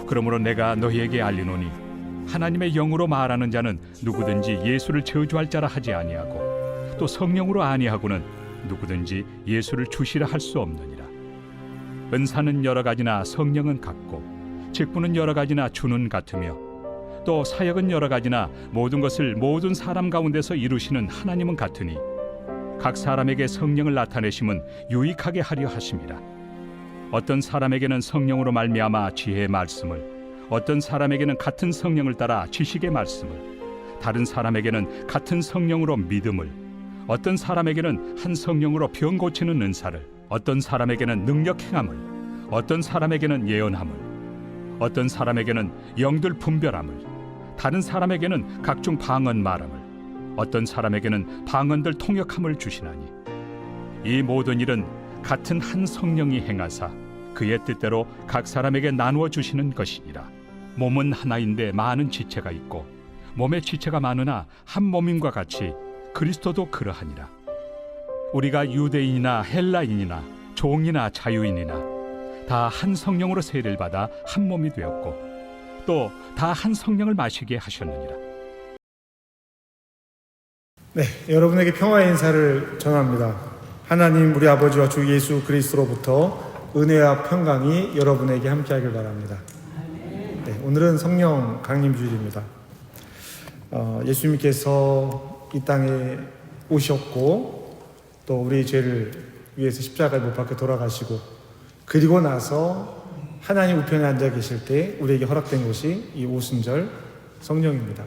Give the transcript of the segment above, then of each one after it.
그러므로 내가 너희에게 알리노니 하나님의 영으로 말하는 자는 누구든지 예수를 저주할 자라 하지 아니하고 또 성령으로 아니하고는 누구든지 예수를 주시라 할 수 없느니라. 은사는 여러 가지나 성령은 같고 직분은 여러 가지나 주는 같으며 또 사역은 여러 가지나 모든 것을 모든 사람 가운데서 이루시는 하나님은 같으니 각 사람에게 성령을 나타내심은 유익하게 하려 하심이라. 어떤 사람에게는 성령으로 말미암아 지혜의 말씀을, 어떤 사람에게는 같은 성령을 따라 지식의 말씀을, 다른 사람에게는 같은 성령으로 믿음을, 어떤 사람에게는 한 성령으로 병 고치는 은사를, 어떤 사람에게는 능력 행함을, 어떤 사람에게는 예언함을, 어떤 사람에게는 영들 분별함을, 다른 사람에게는 각종 방언 말함을, 어떤 사람에게는 방언들 통역함을 주시나니 이 모든 일은 같은 한 성령이 행하사 그의 뜻대로 각 사람에게 나누어 주시는 것이니라. 몸은 하나인데 많은 지체가 있고 몸의 지체가 많으나 한 몸임과 같이 그리스도도 그러하니라. 우리가 유대인이나 헬라인이나 종이나 자유인이나 다 한 성령으로 세례를 받아 한 몸이 되었고 또 다 한 성령을 마시게 하셨느니라. 네, 여러분에게 평화의 인사를 전합니다. 하나님 우리 아버지와 주 예수 그리스도로부터 은혜와 평강이 여러분에게 함께하길 바랍니다. 네, 오늘은 성령 강림 주일입니다. 예수님께서 이 땅에 오셨고 또 우리의 죄를 위해서 십자가에 못 박혀 돌아가시고 그리고 나서 하나님 우편에 앉아 계실 때 우리에게 허락된 것이 이 오순절 성령입니다.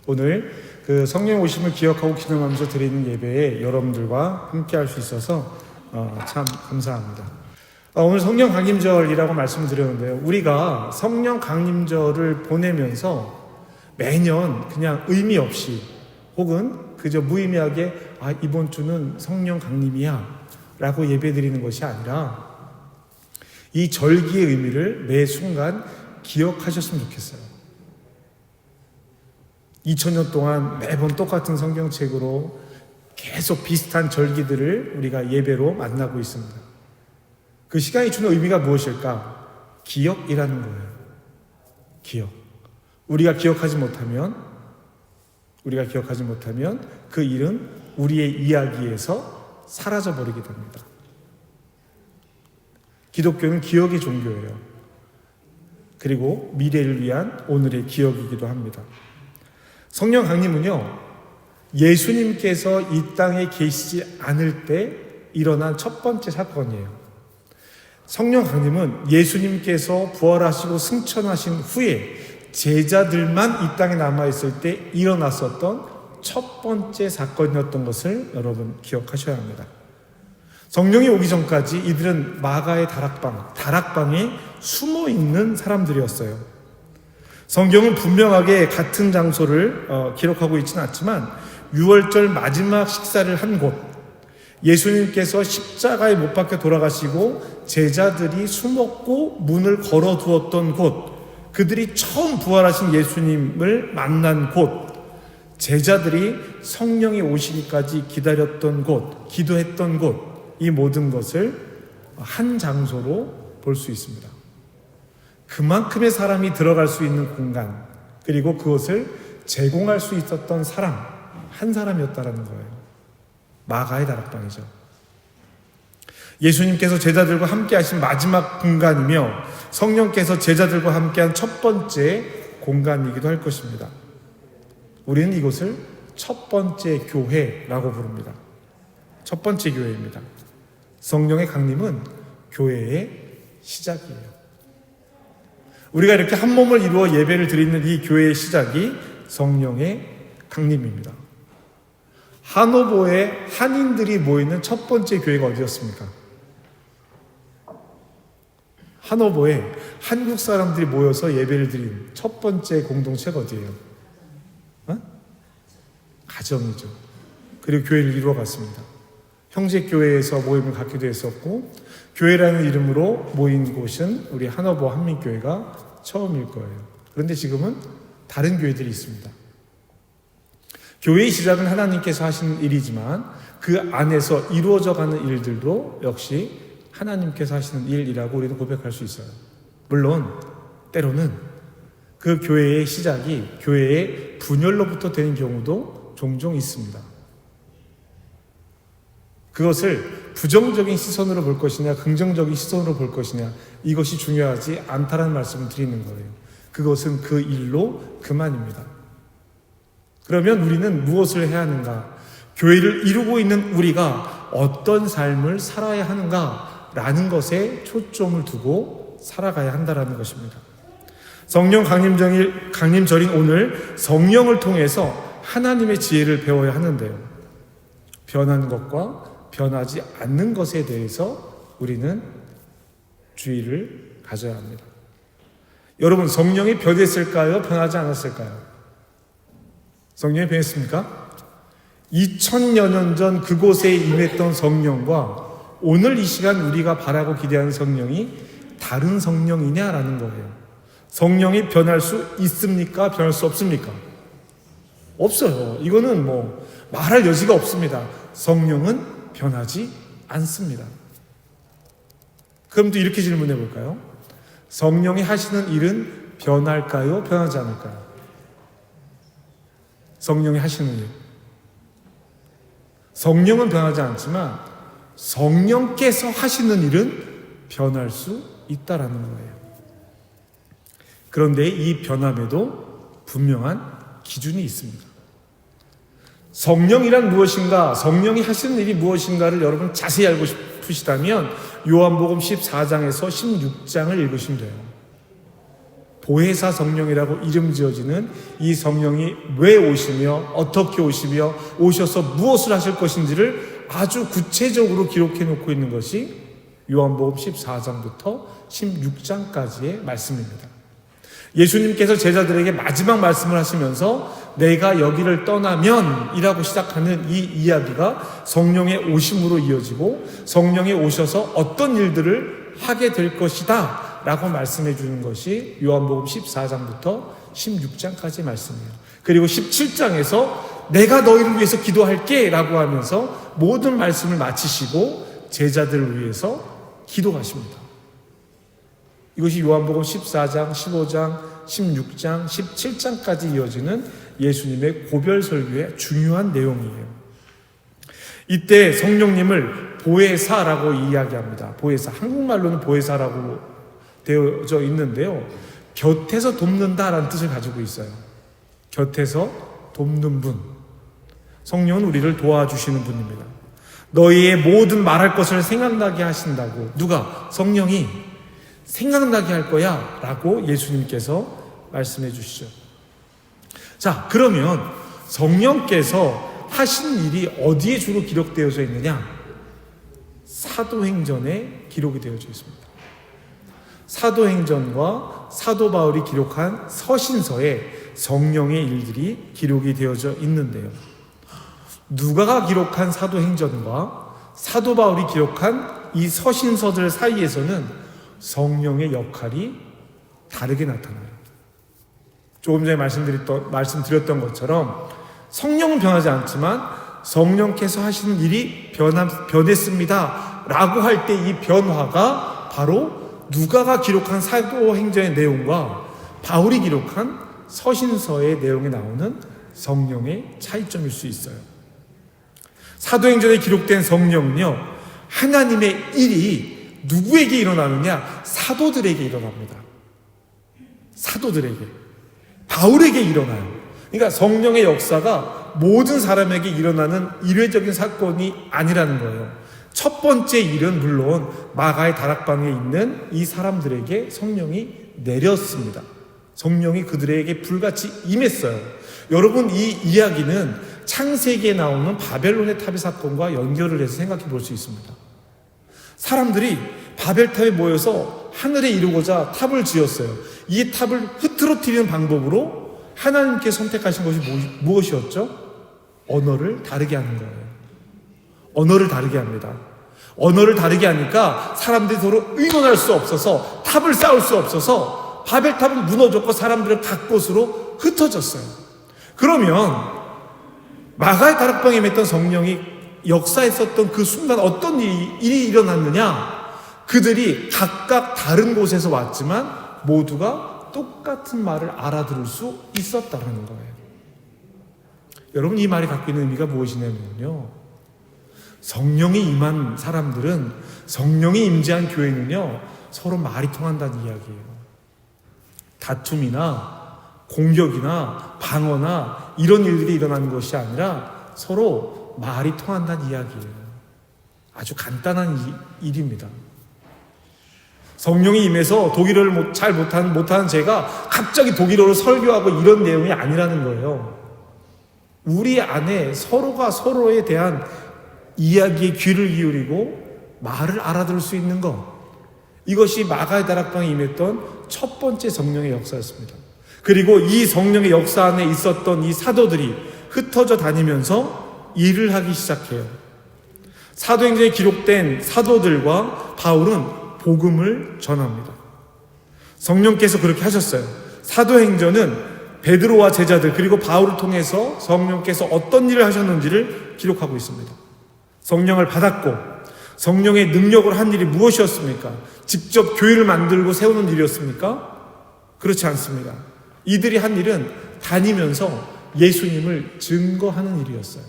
오늘 그 성령 오심을 기억하고 기념하면서 드리는 예배에 여러분들과 함께 할 수 있어서 참 감사합니다. 오늘 성령 강림절이라고 말씀을 드렸는데요. 우리가 성령 강림절을 보내면서 매년 그냥 의미 없이 혹은 그저 무의미하게 이번 주는 성령 강림이야 라고 예배 드리는 것이 아니라 이 절기의 의미를 매 순간 기억하셨으면 좋겠어요. 2000년 동안 매번 똑같은 성경책으로 계속 비슷한 절기들을 우리가 예배로 만나고 있습니다. 그 시간이 주는 의미가 무엇일까? 기억이라는 거예요. 기억. 우리가 기억하지 못하면 그 일은 우리의 이야기에서 사라져버리게 됩니다. 기독교는 기억의 종교예요. 그리고 미래를 위한 오늘의 기억이기도 합니다. 성령 강림은요, 예수님께서 이 땅에 계시지 않을 때 일어난 첫 번째 사건이에요. 성령 강림은 예수님께서 부활하시고 승천하신 후에 제자들만 이 땅에 남아있을 때 일어났었던 첫 번째 사건이었던 것을 여러분 기억하셔야 합니다. 성령이 오기 전까지 이들은 마가의 다락방에 숨어 있는 사람들이었어요. 성경은 분명하게 같은 장소를 기록하고 있지는 않지만 유월절 마지막 식사를 한 곳, 예수님께서 십자가에 못 박혀 돌아가시고 제자들이 숨었고 문을 걸어두었던 곳, 그들이 처음 부활하신 예수님을 만난 곳, 제자들이 성령이 오시기까지 기다렸던 곳, 기도했던 곳, 이 모든 것을 한 장소로 볼 수 있습니다. 그만큼의 사람이 들어갈 수 있는 공간, 그리고 그것을 제공할 수 있었던 사람, 한 사람이었다라는 거예요. 마가의 다락방이죠. 예수님께서 제자들과 함께 하신 마지막 공간이며 성령께서 제자들과 함께한 첫 번째 공간이기도 할 것입니다. 우리는 이곳을 첫 번째 교회라고 부릅니다. 첫 번째 교회입니다. 성령의 강림은 교회의 시작이에요. 우리가 이렇게 한 몸을 이루어 예배를 드리는 이 교회의 시작이 성령의 강림입니다. 하노버에 한인들이 모이는 첫 번째 교회가 어디였습니까? 하노버에 한국 사람들이 모여서 예배를 드린 첫 번째 공동체가 어디예요? 가정이죠. 그리고 교회를 이루어갔습니다. 형제교회에서 모임을 갖기도 했었고 교회라는 이름으로 모인 곳은 우리 하노버 한민교회가 처음일 거예요. 그런데 지금은 다른 교회들이 있습니다. 교회의 시작은 하나님께서 하신 일이지만 그 안에서 이루어져가는 일들도 역시 하나님께서 하시는 일이라고 우리는 고백할 수 있어요. 물론 때로는 그 교회의 시작이 교회의 분열로부터 되는 경우도 종종 있습니다. 그것을 부정적인 시선으로 볼 것이냐 긍정적인 시선으로 볼 것이냐, 이것이 중요하지 않다라는 말씀을 드리는 거예요. 그것은 그 일로 그만입니다. 그러면 우리는 무엇을 해야 하는가? 교회를 이루고 있는 우리가 어떤 삶을 살아야 하는가라는 것에 초점을 두고 살아가야 한다는 것입니다. 성령 강림절인 오늘 성령을 통해서 하나님의 지혜를 배워야 하는데요. 변한 것과 변하지 않는 것에 대해서 우리는 주의를 가져야 합니다. 여러분, 성령이 변했을까요? 변하지 않았을까요? 성령이 변했습니까? 2000여 년 전 그곳에 임했던 성령과 오늘 이 시간 우리가 바라고 기대하는 성령이 다른 성령이냐라는 거예요. 성령이 변할 수 있습니까? 변할 수 없습니까? 없어요. 이거는 말할 여지가 없습니다. 성령은 변하지 않습니다. 그럼 또 이렇게 질문해 볼까요? 성령이 하시는 일은 변할까요? 변하지 않을까요? 성령이 하시는 일. 성령은 변하지 않지만 성령께서 하시는 일은 변할 수 있다라는 거예요. 그런데 이 변함에도 분명한 기준이 있습니다. 성령이란 무엇인가, 성령이 하시는 일이 무엇인가를 여러분 자세히 알고 싶으시다면 요한복음 14장에서 16장을 읽으시면 돼요. 보혜사 성령이라고 이름 지어지는 이 성령이 왜 오시며 어떻게 오시며 오셔서 무엇을 하실 것인지를 아주 구체적으로 기록해 놓고 있는 것이 요한복음 14장부터 16장까지의 말씀입니다. 예수님께서 제자들에게 마지막 말씀을 하시면서 내가 여기를 떠나면 이라고 시작하는 이 이야기가 성령의 오심으로 이어지고 성령이 오셔서 어떤 일들을 하게 될 것이다 라고 말씀해 주는 것이 요한복음 14장부터 16장까지의 말씀이에요. 그리고 17장에서 내가 너희를 위해서 기도할게 라고 하면서 모든 말씀을 마치시고 제자들을 위해서 기도하십니다. 이것이 요한복음 14장, 15장, 16장, 17장까지 이어지는 예수님의 고별 설교의 중요한 내용이에요. 이때 성령님을 보혜사라고 이야기합니다. 보혜사, 한국말로는 보혜사라고 되어져 있는데요. 곁에서 돕는다라는 뜻을 가지고 있어요. 곁에서 돕는 분. 성령은 우리를 도와주시는 분입니다. 너희의 모든 말할 것을 생각나게 하신다고. 누가? 성령이 생각나게 할 거야 라고 예수님께서 말씀해 주시죠. 자, 그러면 성령께서 하신 일이 어디에 주로 기록되어져 있느냐? 사도행전에 기록이 되어져 있습니다. 사도행전과 사도 바울이 기록한 서신서에 성령의 일들이 기록이 되어져 있는데요. 누가가 기록한 사도행전과 사도 바울이 기록한 이 서신서들 사이에서는 성령의 역할이 다르게 나타나요. 조금 전에 말씀드렸던 것처럼 성령은 변하지 않지만 성령께서 하시는 일이 변했습니다 라고 할 때 이 변화가 바로 누가가 기록한 사도행전의 내용과 바울이 기록한 서신서의 내용에 나오는 성령의 차이점일 수 있어요. 사도행전에 기록된 성령은요, 하나님의 일이 누구에게 일어나느냐? 사도들에게 일어납니다. 사도들에게. 바울에게 일어나요. 그러니까 성령의 역사가 모든 사람에게 일어나는 일회적인 사건이 아니라는 거예요. 첫 번째 일은 물론 마가의 다락방에 있는 이 사람들에게 성령이 내렸습니다. 성령이 그들에게 불같이 임했어요. 여러분, 이 이야기는 창세기에 나오는 바벨론의 타비 사건과 연결을 해서 생각해 볼 수 있습니다. 사람들이 바벨탑에 모여서 하늘에 이루고자 탑을 지었어요. 이 탑을 흐트러뜨리는 방법으로 하나님께 선택하신 것이 무엇이었죠? 언어를 다르게 하는 거예요. 언어를 다르게 합니다. 언어를 다르게 하니까 사람들이 서로 의논할 수 없어서 탑을 쌓을 수 없어서 바벨탑은 무너졌고 사람들은 각 곳으로 흩어졌어요. 그러면 마가의 다락방에 임했던 성령이 역사했었던 그 순간 어떤 일이 일어났느냐? 그들이 각각 다른 곳에서 왔지만 모두가 똑같은 말을 알아들을 수 있었다는 거예요. 여러분, 이 말이 갖고 있는 의미가 무엇이냐면요, 성령이 임한 사람들은, 성령이 임재한 교회는요, 서로 말이 통한다는 이야기예요. 다툼이나 공격이나 방어나 이런 일들이 일어나는 것이 아니라 서로 말이 통한다는 이야기예요. 아주 간단한 일입니다. 성령이 임해서 독일어를 잘 못하는 제가 갑자기 독일어로 설교하고 이런 내용이 아니라는 거예요. 우리 안에 서로가 서로에 대한 이야기에 귀를 기울이고 말을 알아들을 수 있는 것, 이것이 마가의 다락방에 임했던 첫 번째 성령의 역사였습니다. 그리고 이 성령의 역사 안에 있었던 이 사도들이 흩어져 다니면서 일을 하기 시작해요. 사도행전에 기록된 사도들과 바울은 복음을 전합니다. 성령께서 그렇게 하셨어요. 사도행전은 베드로와 제자들 그리고 바울을 통해서 성령께서 어떤 일을 하셨는지를 기록하고 있습니다. 성령을 받았고 성령의 능력으로 한 일이 무엇이었습니까? 직접 교회를 만들고 세우는 일이었습니까? 그렇지 않습니다. 이들이 한 일은 다니면서 예수님을 증거하는 일이었어요.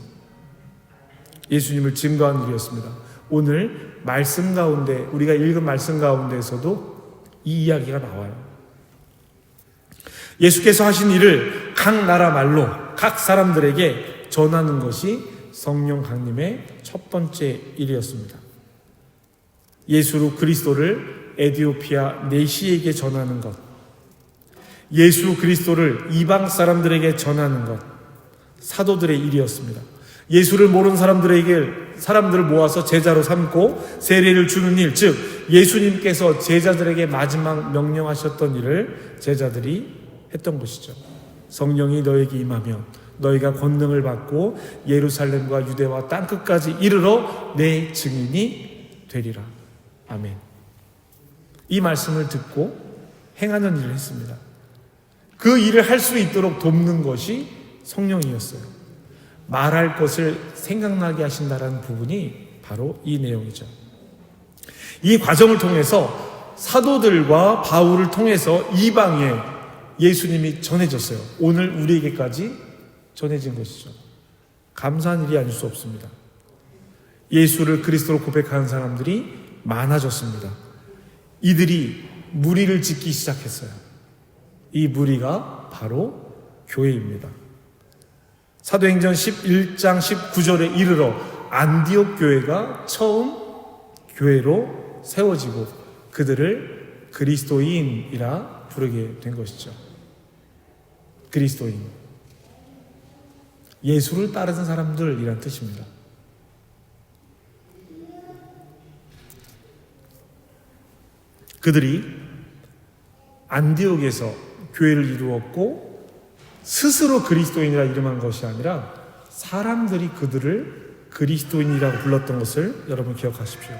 예수님을 증거하는 일이었습니다. 오늘 말씀 가운데, 우리가 읽은 말씀 가운데에서도 이 이야기가 나와요. 예수께서 하신 일을 각 나라 말로 각 사람들에게 전하는 것이 성령 강림의 첫 번째 일이었습니다. 예수 그리스도를 에디오피아 내시에게 전하는 것, 예수 그리스도를 이방 사람들에게 전하는 것, 사도들의 일이었습니다. 예수를 모르는 사람들을 모아서 제자로 삼고 세례를 주는 일, 즉 예수님께서 제자들에게 마지막 명령하셨던 일을 제자들이 했던 것이죠. 성령이 너에게 임하면 너희가 권능을 받고 예루살렘과 유대와 땅끝까지 이르러 내 증인이 되리라. 아멘. 이 말씀을 듣고 행하는 일을 했습니다. 그 일을 할 수 있도록 돕는 것이 성령이었어요. 말할 것을 생각나게 하신다라는 부분이 바로 이 내용이죠. 이 과정을 통해서 사도들과 바울을 통해서 이방에 예수님이 전해졌어요. 오늘 우리에게까지 전해진 것이죠. 감사한 일이 아닐 수 없습니다. 예수를 그리스도로 고백하는 사람들이 많아졌습니다. 이들이 무리를 짓기 시작했어요. 이 무리가 바로 교회입니다. 사도행전 11장 19절에 이르러 안디옥 교회가 처음 교회로 세워지고 그들을 그리스도인이라 부르게 된 것이죠. 그리스도인, 예수를 따르는 사람들이란 뜻입니다. 그들이 안디옥에서 교회를 이루었고 스스로 그리스도인이라 이름한 것이 아니라 사람들이 그들을 그리스도인이라고 불렀던 것을 여러분 기억하십시오.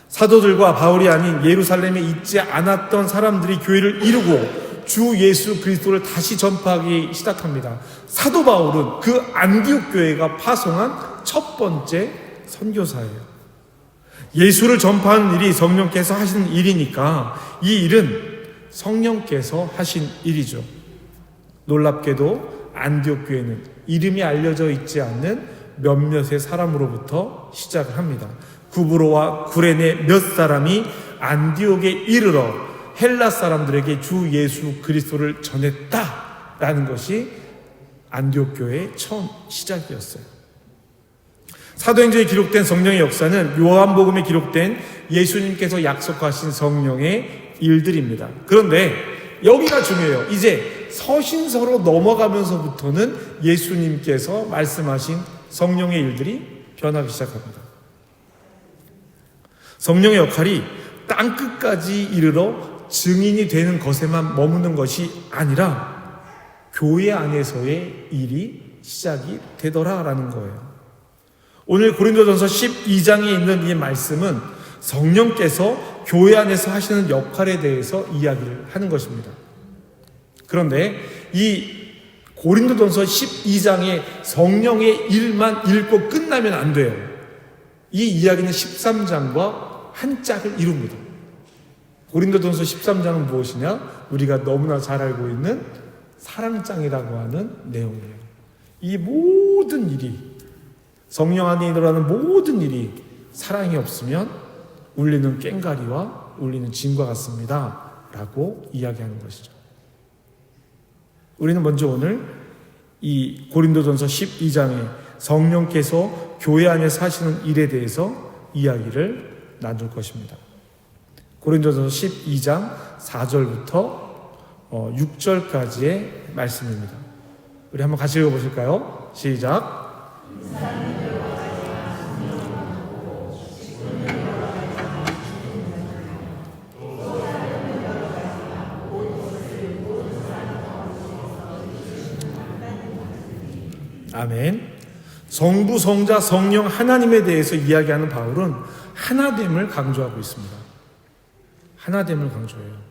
사도들과 바울이 아닌 예루살렘에 있지 않았던 사람들이 교회를 이루고 주 예수 그리스도를 다시 전파하기 시작합니다. 사도 바울은 그 안디옥 교회가 파송한 첫 번째 선교사예요. 예수를 전파하는 일이 성령께서 하시는 일이니까 이 일은 성령께서 하신 일이죠. 놀랍게도 안디옥 교회는 이름이 알려져 있지 않는 몇몇의 사람으로부터 시작을 합니다. 구브로와 구레네 몇 사람이 안디옥에 이르러 헬라 사람들에게 주 예수 그리스도를 전했다라는 것이 안디옥 교회의 처음 시작이었어요. 사도행전에 기록된 성령의 역사는 요한복음에 기록된 예수님께서 약속하신 성령의 일들입니다. 그런데 여기가 중요해요. 이제 서신서로 넘어가면서부터는 예수님께서 말씀하신 성령의 일들이 변하기 시작합니다. 성령의 역할이 땅끝까지 이르러 증인이 되는 것에만 머무는 것이 아니라 교회 안에서의 일이 시작이 되더라라는 거예요. 오늘 고린도전서 12장에 있는 이 말씀은 성령께서 교회 안에서 하시는 역할에 대해서 이야기를 하는 것입니다. 그런데 이 고린도전서 12장의 성령의 일만 읽고 끝나면 안 돼요. 이 이야기는 13장과 한 짝을 이룹니다. 고린도전서 13장은 무엇이냐? 우리가 너무나 잘 알고 있는 사랑장이라고 하는 내용이에요. 이 모든 일이, 성령 안에 일어나는 모든 일이 사랑이 없으면 울리는 꽹과리와 울리는 진과 같습니다 라고 이야기하는 것이죠. 우리는 먼저 오늘 이 고린도전서 12장에 성령께서 교회 안에 사시는 일에 대해서 이야기를 나눌 것입니다. 고린도전서 12장 4절부터 6절까지의 말씀입니다. 우리 한번 같이 읽어보실까요? 시작. 아멘. 성부, 성자, 성령 하나님에 대해서 이야기하는 바울은 하나됨을 강조하고 있습니다. 하나됨을 강조해요.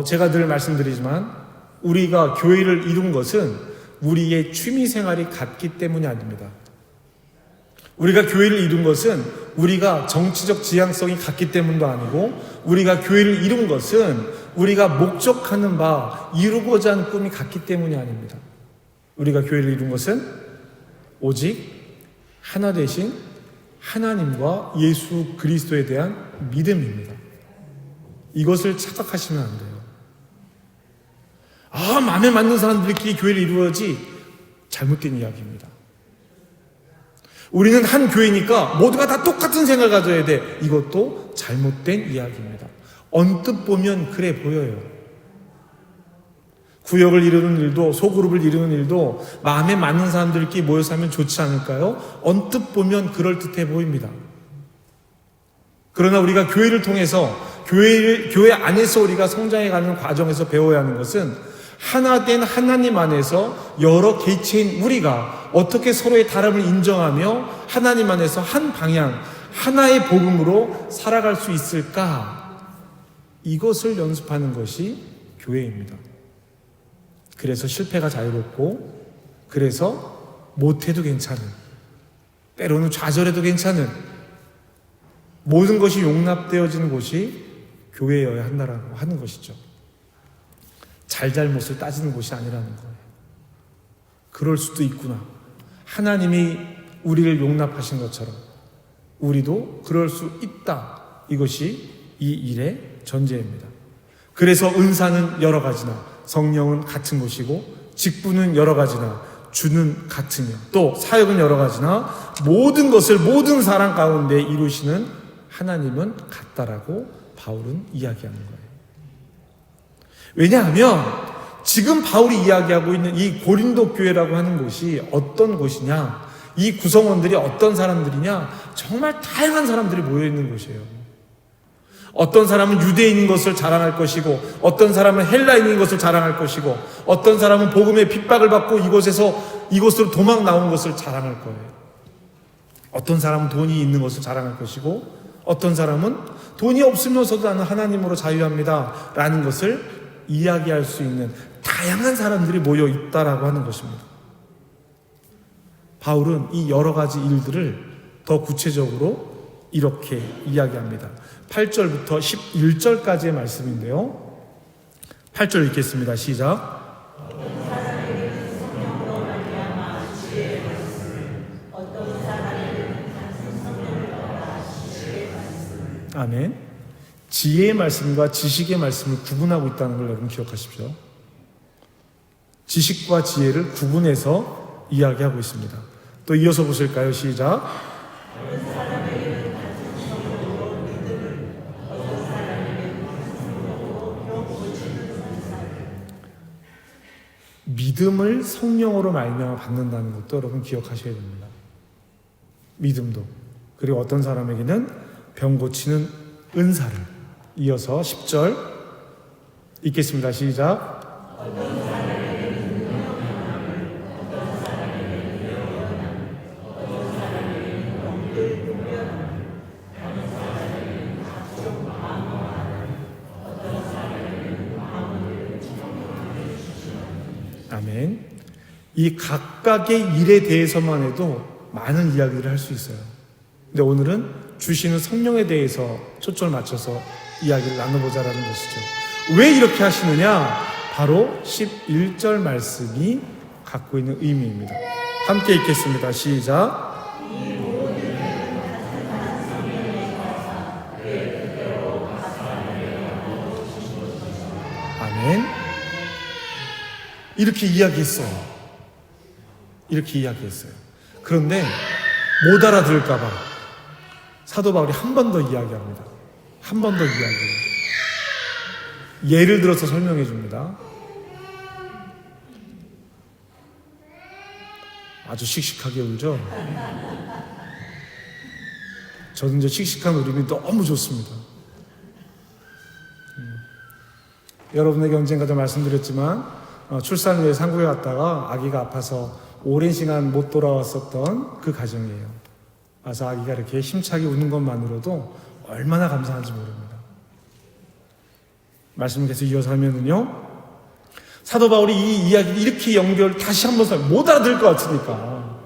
제가 늘 말씀드리지만 우리가 교회를 이룬 것은 우리의 취미생활이 같기 때문이 아닙니다. 우리가 교회를 이룬 것은 우리가 정치적 지향성이 같기 때문도 아니고, 우리가 교회를 이룬 것은 우리가 목적하는 바, 이루고자 하는 꿈이 같기 때문이 아닙니다. 우리가 교회를 이룬 것은 오직 하나 되신 하나님과 예수 그리스도에 대한 믿음입니다. 이것을 착각하시면 안 돼요. 마음에 맞는 사람들끼리 교회를 이루어야지. 잘못된 이야기입니다. 우리는 한 교회니까 모두가 다 똑같은 생각을 가져야 돼. 이것도 잘못된 이야기입니다. 언뜻 보면 그래 보여요. 구역을 이루는 일도, 소그룹을 이루는 일도 마음에 맞는 사람들끼리 모여서 하면 좋지 않을까요? 언뜻 보면 그럴듯해 보입니다. 그러나 우리가 교회를 통해서 교회 안에서 우리가 성장해가는 과정에서 배워야 하는 것은 하나된 하나님 안에서 여러 개체인 우리가 어떻게 서로의 다름을 인정하며 하나님 안에서 한 방향, 하나의 복음으로 살아갈 수 있을까? 이것을 연습하는 것이 교회입니다. 그래서 실패가 자유롭고, 그래서 못해도 괜찮은, 때로는 좌절해도 괜찮은, 모든 것이 용납되어지는 곳이 교회여야 한다라고 하는 것이죠. 잘잘못을 따지는 곳이 아니라는 거예요. 그럴 수도 있구나. 하나님이 우리를 용납하신 것처럼 우리도 그럴 수 있다. 이것이 이 일의 전제입니다. 그래서 은사는 여러 가지나 성령은 같은 것이고, 직분은 여러 가지나 주는 같으며, 또 사역은 여러 가지나 모든 것을 모든 사람 가운데 이루시는 하나님은 같다라고 바울은 이야기하는 거예요. 왜냐하면 지금 바울이 이야기하고 있는 이 고린도 교회라고 하는 곳이 어떤 곳이냐, 이 구성원들이 어떤 사람들이냐, 정말 다양한 사람들이 모여있는 곳이에요. 어떤 사람은 유대인인 것을 자랑할 것이고, 어떤 사람은 헬라인인 것을 자랑할 것이고, 어떤 사람은 복음의 핍박을 받고 이곳으로 도망 나온 것을 자랑할 거예요. 어떤 사람은 돈이 있는 것을 자랑할 것이고, 어떤 사람은 돈이 없으면서도 나는 하나님으로 자유합니다 라는 것을 이야기할 수 있는 다양한 사람들이 모여 있다라고 하는 것입니다. 바울은 이 여러 가지 일들을 더 구체적으로 이렇게 이야기합니다. 8절부터 11절까지의 말씀인데요. 8절 읽겠습니다. 시작. 아멘. 지혜의 말씀과 지식의 말씀을 구분하고 있다는 걸 여러분 기억하십시오. 지식과 지혜를 구분해서 이야기하고 있습니다. 또 이어서 보실까요? 시작. 믿음을 성령으로 말미암아 받는다는 것도 여러분 기억하셔야 됩니다. 믿음도. 그리고 어떤 사람에게는 병 고치는 은사를. 이어서 10절 읽겠습니다. 시작. 아멘. 이 각각의 일에 대해서만 해도 많은 이야기를 할 수 있어요. 근데 오늘은 주시는 성령에 대해서 초점을 맞춰서 이야기를 나눠보자라는 것이죠. 왜 이렇게 하시느냐? 바로 11절 말씀이 갖고 있는 의미입니다. 함께 읽겠습니다. 시작. 아멘. 이렇게 이야기했어요. 이렇게 이야기했어요. 그런데 못 알아들을까봐 사도 바울이 한 번 더 이야기합니다. 한 번 더 이야기해요. 예를 들어서 설명해 줍니다. 아주 씩씩하게 울죠? 저는 이제 씩씩한 울음이 너무 좋습니다. 여러분에게 언젠가도 말씀드렸지만 출산을 위해 한국에 갔다가 아기가 아파서 오랜 시간 못 돌아왔었던 그 가정이에요. 와서 아기가 이렇게 힘차게 우는 것만으로도 얼마나 감사한지 모릅니다. 말씀을 계속 이어서 하면은요, 사도 바울이 이 이야기를 이렇게 다시 한번 못 알아들을 것 같으니까,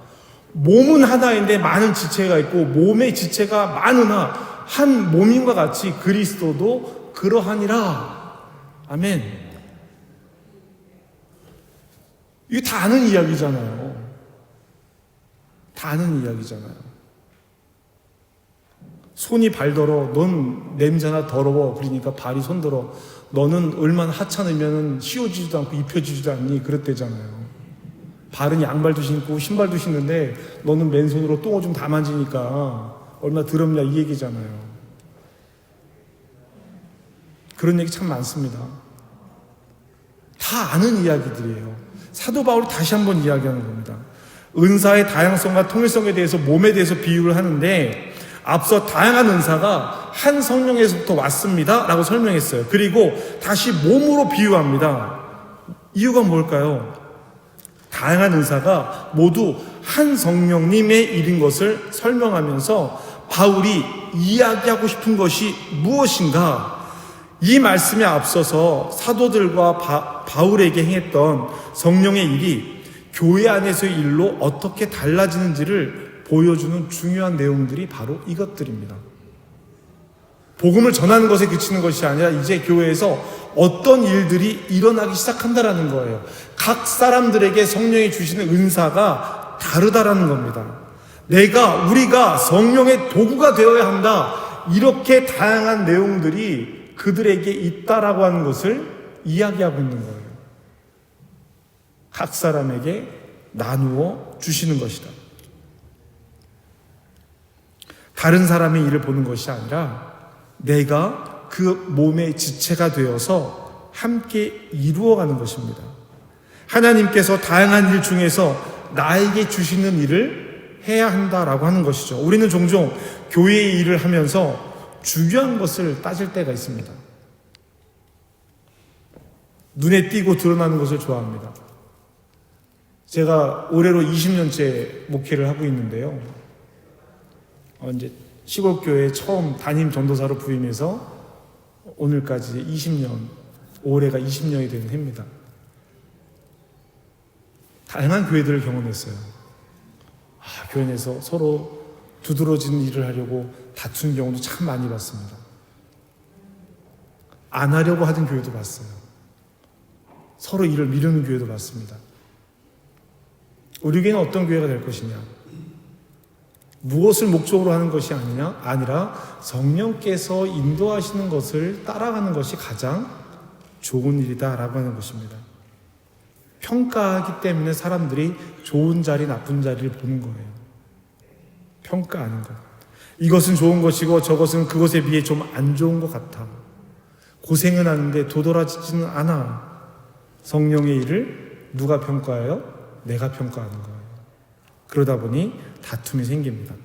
몸은 하나인데 많은 지체가 있고 몸의 지체가 많으나 한 몸인과 같이 그리스도도 그러하니라. 아멘. 이게 다 아는 이야기잖아요. 다 아는 이야기잖아요. 손이 발더러 넌 냄새나 더러워. 그러니까 발이 손들어. 너는 얼마나 하찮으면 씌워지지도 않고 입혀지지도 않니? 그랬대잖아요. 발은 양발도 신고 신발도 신는데 너는 맨손으로 똥을 좀 다 만지니까 얼마나 더럽냐 이 얘기잖아요. 그런 얘기 참 많습니다. 다 아는 이야기들이에요. 사도 바울이 다시 한번 이야기하는 겁니다. 은사의 다양성과 통일성에 대해서 몸에 대해서 비유를 하는데 앞서 다양한 은사가 한 성령에서부터 왔습니다 라고 설명했어요. 그리고 다시 몸으로 비유합니다. 이유가 뭘까요? 다양한 은사가 모두 한 성령님의 일인 것을 설명하면서 바울이 이야기하고 싶은 것이 무엇인가? 이 말씀에 앞서서 사도들과 바울에게 행했던 성령의 일이 교회 안에서의 일로 어떻게 달라지는지를 보여주는 중요한 내용들이 바로 이것들입니다. 복음을 전하는 것에 그치는 것이 아니라 이제 교회에서 어떤 일들이 일어나기 시작한다라는 거예요. 각 사람들에게 성령이 주시는 은사가 다르다라는 겁니다. 우리가 성령의 도구가 되어야 한다. 이렇게 다양한 내용들이 그들에게 있다라고 하는 것을 이야기하고 있는 거예요. 각 사람에게 나누어 주시는 것이다. 다른 사람의 일을 보는 것이 아니라 내가 그 몸의 지체가 되어서 함께 이루어가는 것입니다. 하나님께서 다양한 일 중에서 나에게 주시는 일을 해야 한다라고 하는 것이죠. 우리는 종종 교회의 일을 하면서 중요한 것을 따질 때가 있습니다. 눈에 띄고 드러나는 것을 좋아합니다. 제가 올해로 20년째 목회를 하고 있는데요. 이제 시골교회에 처음 담임 전도사로 부임해서 오늘까지 20년, 올해가 20년이 되는 해입니다. 다양한 교회들을 경험했어요. 교회 내에서 서로 두드러지는 일을 하려고 다투는 경우도 참 많이 봤습니다. 안 하려고 하던 교회도 봤어요. 서로 일을 미루는 교회도 봤습니다. 우리 교회는 어떤 교회가 될 것이냐? 무엇을 목적으로 하는 것이 아니라 성령께서 인도하시는 것을 따라가는 것이 가장 좋은 일이다라고 하는 것입니다. 평가하기 때문에 사람들이 좋은 자리, 나쁜 자리를 보는 거예요. 평가하는 것. 이것은 좋은 것이고 저것은 그것에 비해 좀 안 좋은 것 같아. 고생은 하는데 도드라지지는 않아. 성령의 일을 누가 평가해요? 내가 평가하는 거예요. 그러다 보니 다툼이 생깁니다.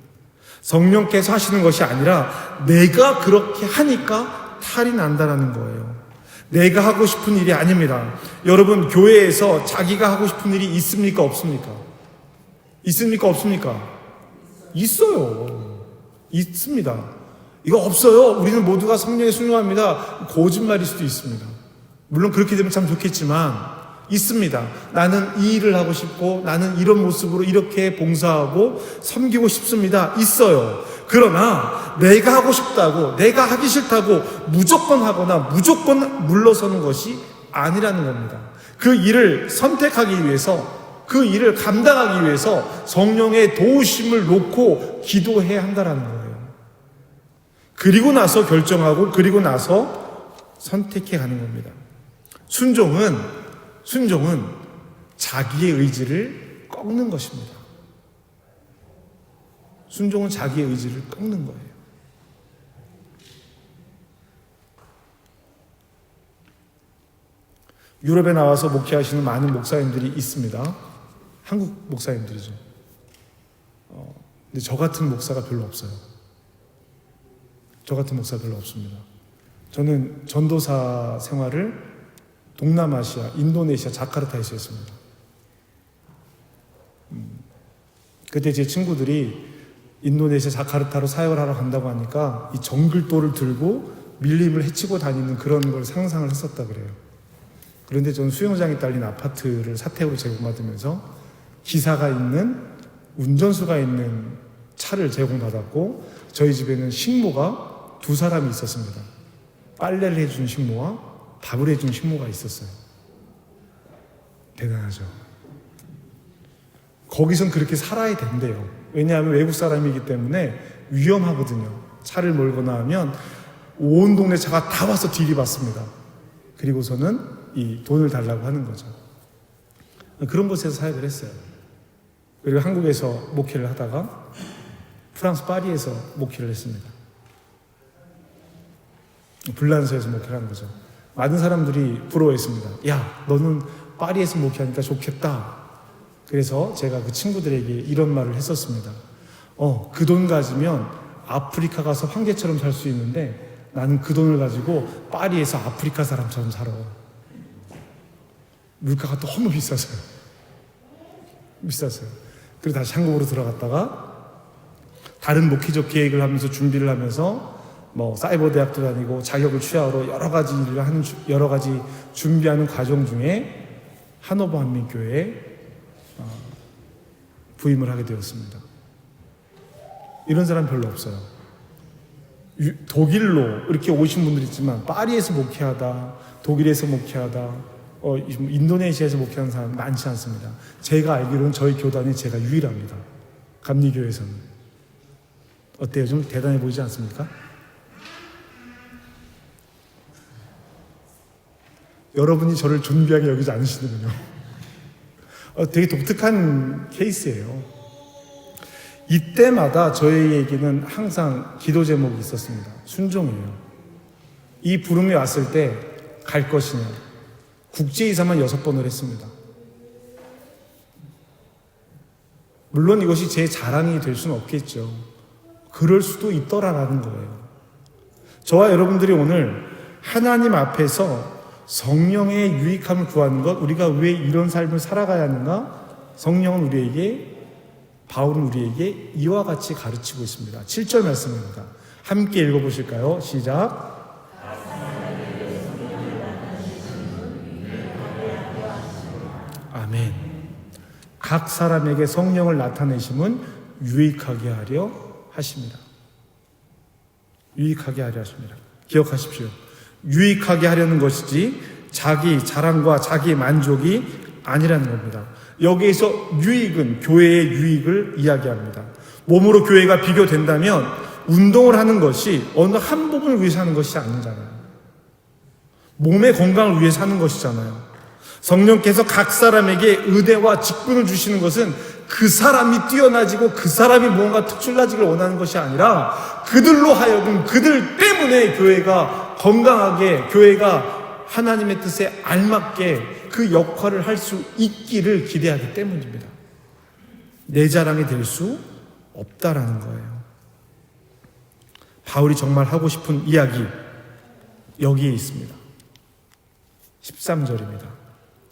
성령께서 하시는 것이 아니라 내가 그렇게 하니까 탈이 난다는 거예요. 내가 하고 싶은 일이 아닙니다. 여러분, 교회에서 자기가 하고 싶은 일이 있습니까? 없습니까? 있습니까? 없습니까? 있어요. 있습니다. 이거 없어요. 우리는 모두가 성령에 순종합니다. 거짓말일 수도 있습니다. 물론 그렇게 되면 참 좋겠지만 있습니다. 나는 이 일을 하고 싶고 나는 이런 모습으로 이렇게 봉사하고 섬기고 싶습니다. 있어요. 그러나 내가 하고 싶다고, 내가 하기 싫다고 무조건 하거나 무조건 물러서는 것이 아니라는 겁니다. 그 일을 선택하기 위해서, 그 일을 감당하기 위해서 성령의 도우심을 놓고 기도해야 한다는 거예요. 그리고 나서 결정하고, 그리고 나서 선택해 가는 겁니다. 순종은 자기의 의지를 꺾는 것입니다. 순종은 자기의 의지를 꺾는 거예요. 유럽에 나와서 목회하시는 많은 목사님들이 있습니다. 한국 목사님들이죠. 근데 저 같은 목사가 별로 없어요. 저 같은 목사가 별로 없습니다. 저는 전도사 생활을 동남아시아, 인도네시아, 자카르타에서 했습니다. 그때 제 친구들이 인도네시아 자카르타로 사역을 하러 간다고 하니까 이 정글도를 들고 밀림을 헤치고 다니는 그런 걸 상상을 했었다 그래요. 그런데 저는 수영장에 딸린 아파트를 사택으로 제공받으면서 기사가 있는, 운전수가 있는 차를 제공받았고, 저희 집에는 식모가 2사람이 있었습니다. 빨래를 해주는 식모와 밥을 해주는 식모가 있었어요. 대단하죠. 거기선 그렇게 살아야 된대요. 왜냐하면 외국 사람이기 때문에 위험하거든요. 차를 몰거나 하면 온 동네 차가 다 와서 들이받습니다. 그리고서는 이 돈을 달라고 하는 거죠. 그런 곳에서 사역을 했어요. 그리고 한국에서 목회를 하다가 프랑스 파리에서 목회를 했습니다. 불란서에서 목회를 한 거죠. 많은 사람들이 부러워했습니다. 야, 너는 파리에서 목회하니까 좋겠다. 그래서 제가 그 친구들에게 이런 말을 했었습니다. 그 돈 가지면 아프리카 가서 황제처럼 살 수 있는데 나는 그 돈을 가지고 파리에서 아프리카 사람처럼 살아. 물가가 너무 비쌌어요. 그리고 다시 한국으로 들어갔다가 다른 목회적 계획을 하면서 준비를 하면서 사이버 대학도 다니고 자격을 취하러 여러 가지 준비하는 과정 중에 하노버 한민교회에 부임을 하게 되었습니다. 이런 사람 별로 없어요. 독일로 이렇게 오신 분들이 있지만 파리에서 목회하다, 독일에서 목회하다, 인도네시아에서 목회하는 사람 많지 않습니다. 제가 알기로는 저희 교단이 제가 유일합니다. 감리교회에서는. 어때요? 좀 대단해 보이지 않습니까? 여러분이 저를 존귀하게 여기지 않으시는군요. 되게 독특한 케이스예요. 이때마다 저희에게는 항상 기도 제목이 있었습니다. 순종이에요. 이 부름이 왔을 때 갈 것이냐. 국제이사만 6번을 했습니다. 물론 이것이 제 자랑이 될 수는 없겠죠. 그럴 수도 있더라라는 거예요. 저와 여러분들이 오늘 하나님 앞에서 성령의 유익함을 구하는 것, 우리가 왜 이런 삶을 살아가야 하는가? 성령은 바울은 우리에게 이와 같이 가르치고 있습니다. 7절 말씀입니다. 함께 읽어보실까요? 시작. 아멘. 각 사람에게 성령을 나타내심은 유익하게 하려 하십니다. 유익하게 하려 하십니다. 기억하십시오. 유익하게 하려는 것이지 자기 자랑과 자기 만족이 아니라는 겁니다. 여기에서 유익은 교회의 유익을 이야기합니다. 몸으로 교회가 비교된다면 운동을 하는 것이 어느 한 부분을 위해서 하는 것이 아니잖아요. 몸의 건강을 위해서 하는 것이잖아요. 성령께서 각 사람에게 의대와 직분을 주시는 것은 그 사람이 뛰어나지고 그 사람이 뭔가 특출나지를 원하는 것이 아니라 그들로 하여금 그들 때문에 교회가 건강하게, 교회가 하나님의 뜻에 알맞게 그 역할을 할 수 있기를 기대하기 때문입니다. 내 자랑이 될 수 없다라는 거예요. 바울이 정말 하고 싶은 이야기 여기에 있습니다. 13절입니다.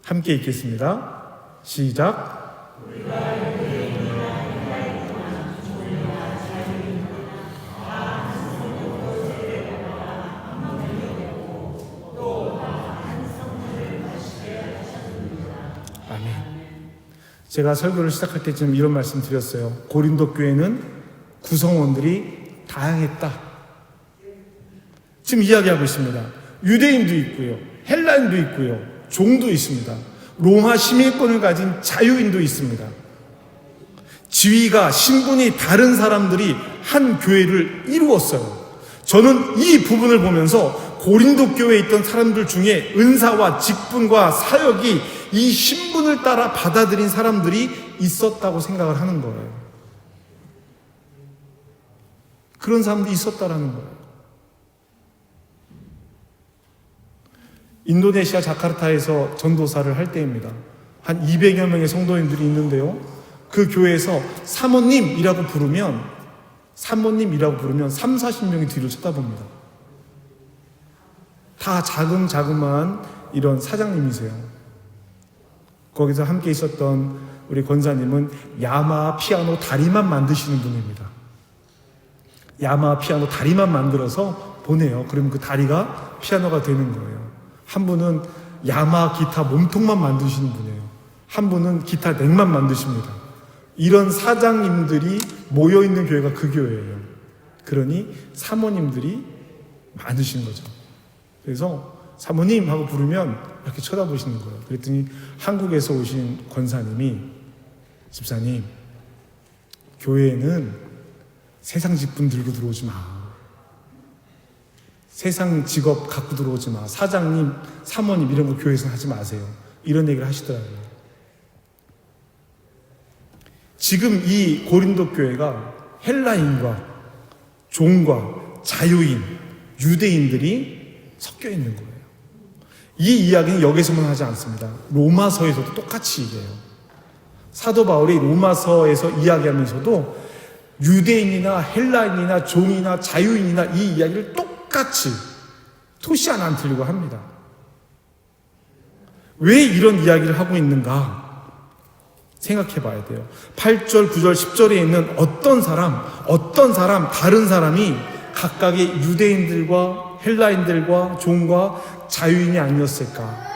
함께 읽겠습니다. 시작. 아멘. 제가 설교를 시작할 때쯤 이런 말씀 드렸어요. 고린도 교회는 구성원들이 다양했다. 지금 이야기하고 있습니다. 유대인도 있고요. 헬라인도 있고요. 종도 있습니다. 로마 시민권을 가진 자유인도 있습니다. 지위가 신분이 다른 사람들이 한 교회를 이루었어요. 저는 이 부분을 보면서 고린도 교회에 있던 사람들 중에 은사와 직분과 사역이 이 신분을 따라 받아들인 사람들이 있었다고 생각을 하는 거예요. 그런 사람들이 있었다라는 거예요. 인도네시아 자카르타에서 전도사를 할 때입니다. 한 200여 명의 성도님들이 있는데요. 그 교회에서 사모님이라고 부르면 3, 40명이 뒤를 쳐다봅니다. 다 자그마한 이런 사장님이세요. 거기서 함께 있었던 우리 권사님은 야마 피아노 다리만 만드시는 분입니다. 야마 피아노 다리만 만들어서 보내요. 그러면 그 다리가 피아노가 되는 거예요. 한 분은 야마 기타 몸통만 만드시는 분이에요. 한 분은 기타 넥만 만드십니다. 이런 사장님들이 모여있는 교회가 그 교회예요. 그러니 사모님들이 많으신 거죠. 그래서 사모님 하고 부르면 이렇게 쳐다보시는 거예요. 그랬더니 한국에서 오신 권사님이 집사님, 교회에는 세상 직분 들고 들어오지 마. 세상 직업 갖고 들어오지 마. 사장님, 사모님 이런 거 교회에서 하지 마세요. 이런 얘기를 하시더라고요. 지금 이 고린도 교회가 헬라인과 종과 자유인, 유대인들이 섞여 있는 거예요. 이 이야기는 여기서만 하지 않습니다. 로마서에서도 똑같이 얘기해요. 사도 바울이 로마서에서 이야기하면서도 유대인이나 헬라인이나 종이나 자유인이나 이 이야기를 똑같이 토시 하나 안 틀리고 합니다. 왜 이런 이야기를 하고 있는가 생각해 봐야 돼요. 8절, 9절, 10절에 있는 어떤 사람, 다른 사람이 각각의 유대인들과 헬라인들과 종과 자유인이 아니었을까?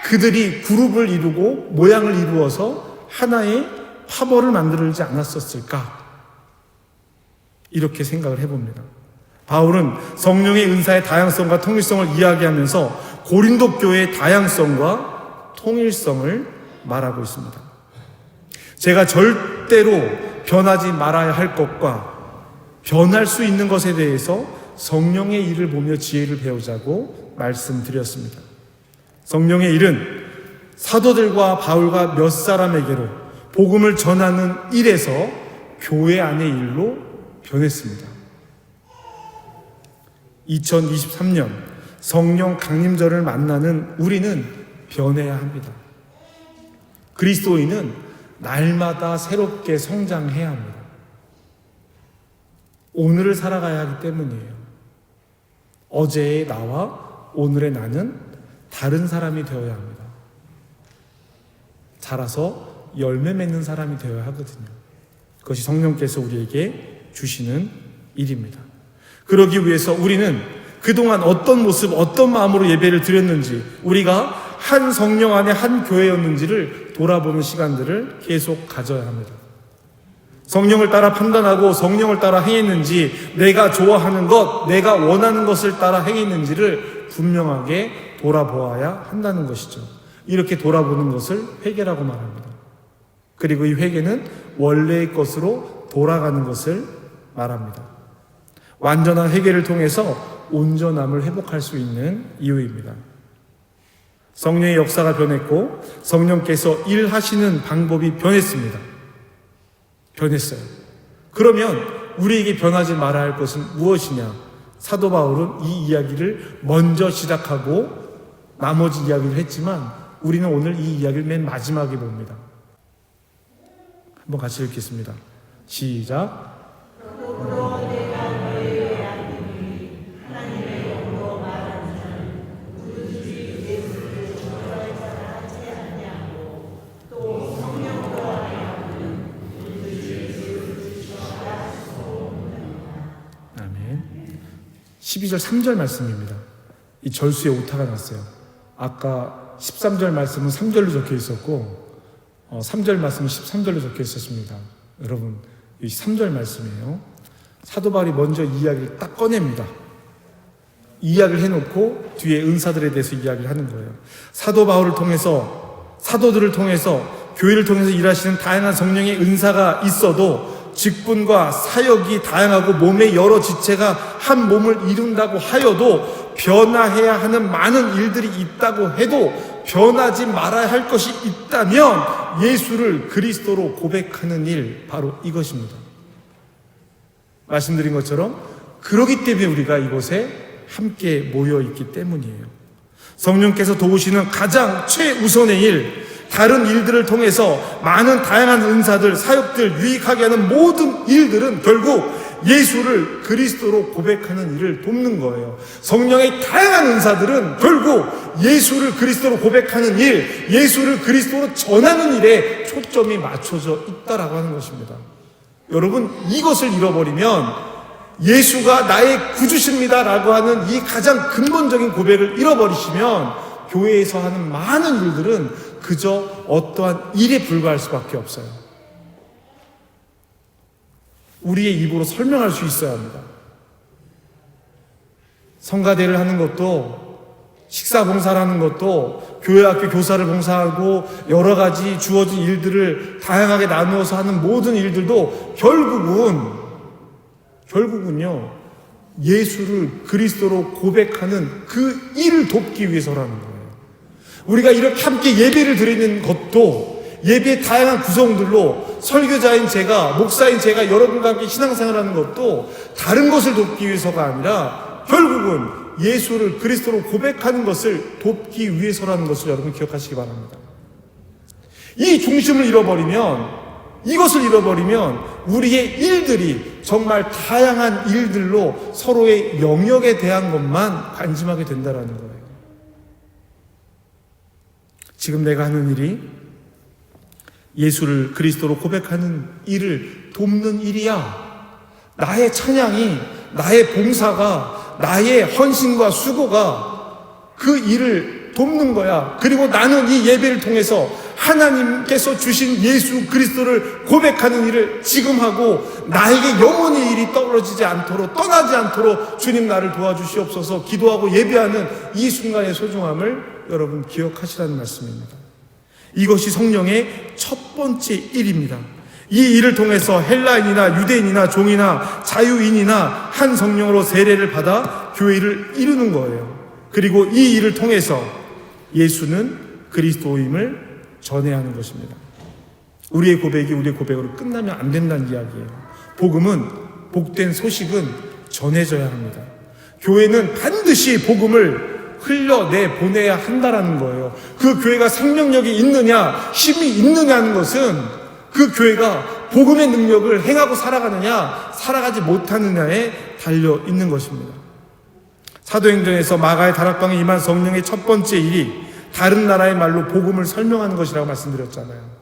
그들이 그룹을 이루고 모양을 이루어서 하나의 화벌을 만들지 않았었을까? 이렇게 생각을 해봅니다. 바울은 성령의 은사의 다양성과 통일성을 이야기하면서 고린도 교회의 다양성과 통일성을 말하고 있습니다. 제가 절대로 변하지 말아야 할 것과 변할 수 있는 것에 대해서 성령의 일을 보며 지혜를 배우자고 말씀드렸습니다. 성령의 일은 사도들과 바울과 몇 사람에게로 복음을 전하는 일에서 교회 안의 일로 변했습니다. 2023년 성령 강림절을 만나는 우리는 변해야 합니다. 그리스도인은 날마다 새롭게 성장해야 합니다. 오늘을 살아가야 하기 때문이에요. 어제의 나와 오늘의 나는 다른 사람이 되어야 합니다. 자라서 열매 맺는 사람이 되어야 하거든요. 그것이 성령께서 우리에게 주시는 일입니다. 그러기 위해서 우리는 그동안 어떤 모습, 어떤 마음으로 예배를 드렸는지, 우리가 한 성령 안에 한 교회였는지를 돌아보는 시간들을 계속 가져야 합니다. 성령을 따라 판단하고 성령을 따라 행했는지, 내가 좋아하는 것, 내가 원하는 것을 따라 행했는지를 분명하게 돌아보아야 한다는 것이죠. 이렇게 돌아보는 것을 회개라고 말합니다. 그리고 이 회개는 원래의 것으로 돌아가는 것을 말합니다. 완전한 회개를 통해서 온전함을 회복할 수 있는 이유입니다. 성령의 역사가 변했고 성령께서 일하시는 방법이 변했습니다. 변했어요. 그러면 우리에게 변하지 말아야 할 것은 무엇이냐? 사도 바울은 이 이야기를 먼저 시작하고 나머지 이야기를 했지만 우리는 오늘 이 이야기를 맨 마지막에 봅니다. 한번 같이 읽겠습니다. 시작. 아멘. 12절 3절 말씀입니다. 이 절수에 오타가 났어요. 아까 13절 말씀은 3절로 적혀 있었고 3절 말씀은 13절로 적혀 있었습니다. 여러분, 이 3절 말씀이에요. 사도 바울이 먼저 이야기를 딱 꺼냅니다. 이야기를 해놓고 뒤에 은사들에 대해서 이야기를 하는 거예요. 사도 바울을 통해서, 사도들을 통해서, 교회를 통해서 일하시는 다양한 성령의 은사가 있어도 직분과 사역이 다양하고 몸의 여러 지체가 한 몸을 이룬다고 하여도 변화해야 하는 많은 일들이 있다고 해도 변하지 말아야 할 것이 있다면 예수를 그리스도로 고백하는 일, 바로 이것입니다. 말씀드린 것처럼 그러기 때문에 우리가 이곳에 함께 모여 있기 때문이에요. 성령께서 도우시는 가장 최우선의 일, 다른 일들을 통해서 많은 다양한 은사들, 사역들, 유익하게 하는 모든 일들은 결국 예수를 그리스도로 고백하는 일을 돕는 거예요. 성령의 다양한 은사들은 결국 예수를 그리스도로 고백하는 일, 예수를 그리스도로 전하는 일에 초점이 맞춰져 있다라고 하는 것입니다. 여러분, 이것을 잃어버리면 예수가 나의 구주십니다라고 하는 이 가장 근본적인 고백을 잃어버리시면 교회에서 하는 많은 일들은 그저 어떠한 일에 불과할 수밖에 없어요. 우리의 입으로 설명할 수 있어야 합니다. 성가대를 하는 것도, 식사 봉사를 하는 것도, 교회 학교 교사를 봉사하고 여러 가지 주어진 일들을 다양하게 나누어서 하는 모든 일들도 결국은요, 예수를 그리스도로 고백하는 그 일을 돕기 위해서라는 거예요. 우리가 이렇게 함께 예배를 드리는 것도 예배의 다양한 구성들로 설교자인 제가, 목사인 제가 여러분과 함께 신앙생활하는 것도 다른 것을 돕기 위해서가 아니라 결국은 예수를 그리스도로 고백하는 것을 돕기 위해서라는 것을 여러분 기억하시기 바랍니다. 이 중심을 잃어버리면, 이것을 잃어버리면 우리의 일들이 정말 다양한 일들로 서로의 영역에 대한 것만 관심하게 된다는 거예요. 지금 내가 하는 일이 예수를 그리스도로 고백하는 일을 돕는 일이야. 나의 찬양이, 나의 봉사가, 나의 헌신과 수고가 그 일을 돕는 거야. 그리고 나는 이 예배를 통해서 하나님께서 주신 예수 그리스도를 고백하는 일을 지금 하고 나에게 영원히 일이 떨어지지 않도록, 떠나지 않도록 주님 나를 도와주시옵소서 기도하고 예배하는 이 순간의 소중함을 여러분 기억하시라는 말씀입니다. 이것이 성령의 첫 번째 일입니다. 이 일을 통해서 헬라인이나 유대인이나 종이나 자유인이나 한 성령으로 세례를 받아 교회를 이루는 거예요. 그리고 이 일을 통해서 예수는 그리스도임을 전해야 하는 것입니다. 우리의 고백이 우리의 고백으로 끝나면 안 된다는 이야기예요. 복음은, 복된 소식은 전해져야 합니다. 교회는 반드시 복음을 흘려내 보내야 한다라는 거예요. 그 교회가 생명력이 있느냐, 힘이 있느냐는 것은 그 교회가 복음의 능력을 행하고 살아가느냐, 살아가지 못하느냐에 달려 있는 것입니다. 사도행전에서 마가의 다락방에 임한 성령의 첫 번째 일이 다른 나라의 말로 복음을 설명하는 것이라고 말씀드렸잖아요.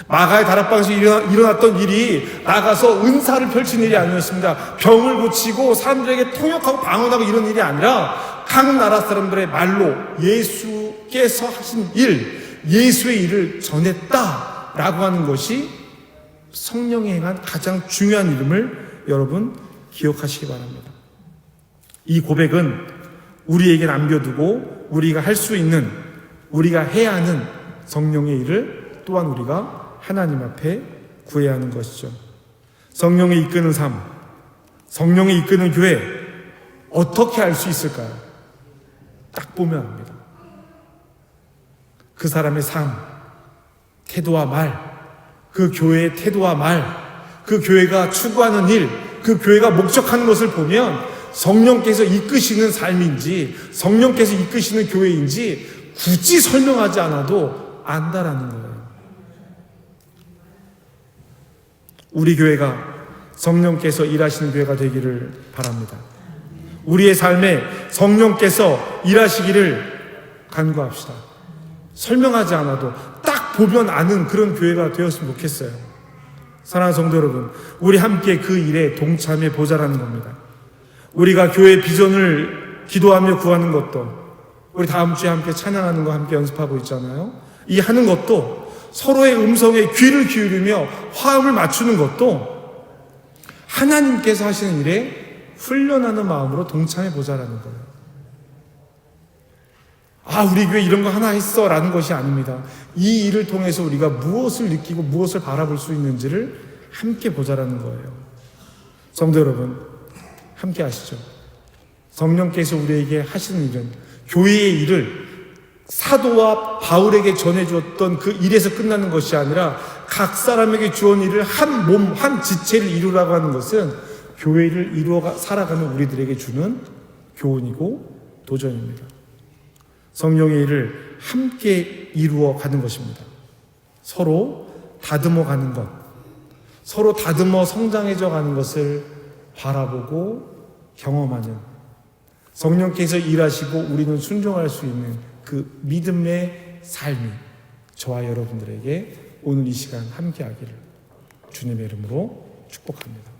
마가의 다락방에서 일어났던 일이 나가서 은사를 펼치는 일이 아니었습니다. 병을 고치고 사람들에게 통역하고 방언하고 이런 일이 아니라 각 나라 사람들의 말로 예수께서 하신 일, 예수의 일을 전했다라고 하는 것이 성령이 행한 가장 중요한 일임을 여러분 기억하시기 바랍니다. 이 고백은 우리에게 남겨두고 우리가 할 수 있는, 우리가 해야 하는 성령의 일을 또한 우리가 하나님 앞에 구해야 하는 것이죠. 성령이 이끄는 삶, 성령이 이끄는 교회, 어떻게 알 수 있을까요? 딱 보면 압니다. 그 사람의 삶, 태도와 말, 그 교회의 태도와 말, 그 교회가 추구하는 일, 그 교회가 목적하는 것을 보면 성령께서 이끄시는 삶인지, 성령께서 이끄시는 교회인지 굳이 설명하지 않아도 안다라는 거예요. 우리 교회가 성령께서 일하시는 교회가 되기를 바랍니다. 우리의 삶에 성령께서 일하시기를 간구합시다. 설명하지 않아도 딱 보면 아는 그런 교회가 되었으면 좋겠어요. 사랑하는 성도 여러분, 우리 함께 그 일에 동참해 보자라는 겁니다. 우리가 교회 비전을 기도하며 구하는 것도, 우리 다음 주에 함께 찬양하는 거 함께 연습하고 있잖아요. 이 하는 것도, 서로의 음성에 귀를 기울이며 화음을 맞추는 것도 하나님께서 하시는 일에 훈련하는 마음으로 동참해 보자라는 거예요. 우리 교회 이런 거 하나 했어 라는 것이 아닙니다. 이 일을 통해서 우리가 무엇을 느끼고 무엇을 바라볼 수 있는지를 함께 보자라는 거예요. 성도 여러분, 함께 하시죠. 성령께서 우리에게 하시는 일은 교회의 일을 사도와 바울에게 전해주었던 그 일에서 끝나는 것이 아니라 각 사람에게 주은 일을 한 몸, 한 지체를 이루라고 하는 것은 교회를 이루어 살아가는 우리들에게 주는 교훈이고 도전입니다. 성령의 일을 함께 이루어 가는 것입니다. 서로 다듬어 가는 것, 서로 다듬어 성장해져 가는 것을 바라보고 경험하는, 성령께서 일하시고 우리는 순종할 수 있는 그 믿음의 삶이 저와 여러분들에게 오늘 이 시간 함께 하기를 주님의 이름으로 축복합니다.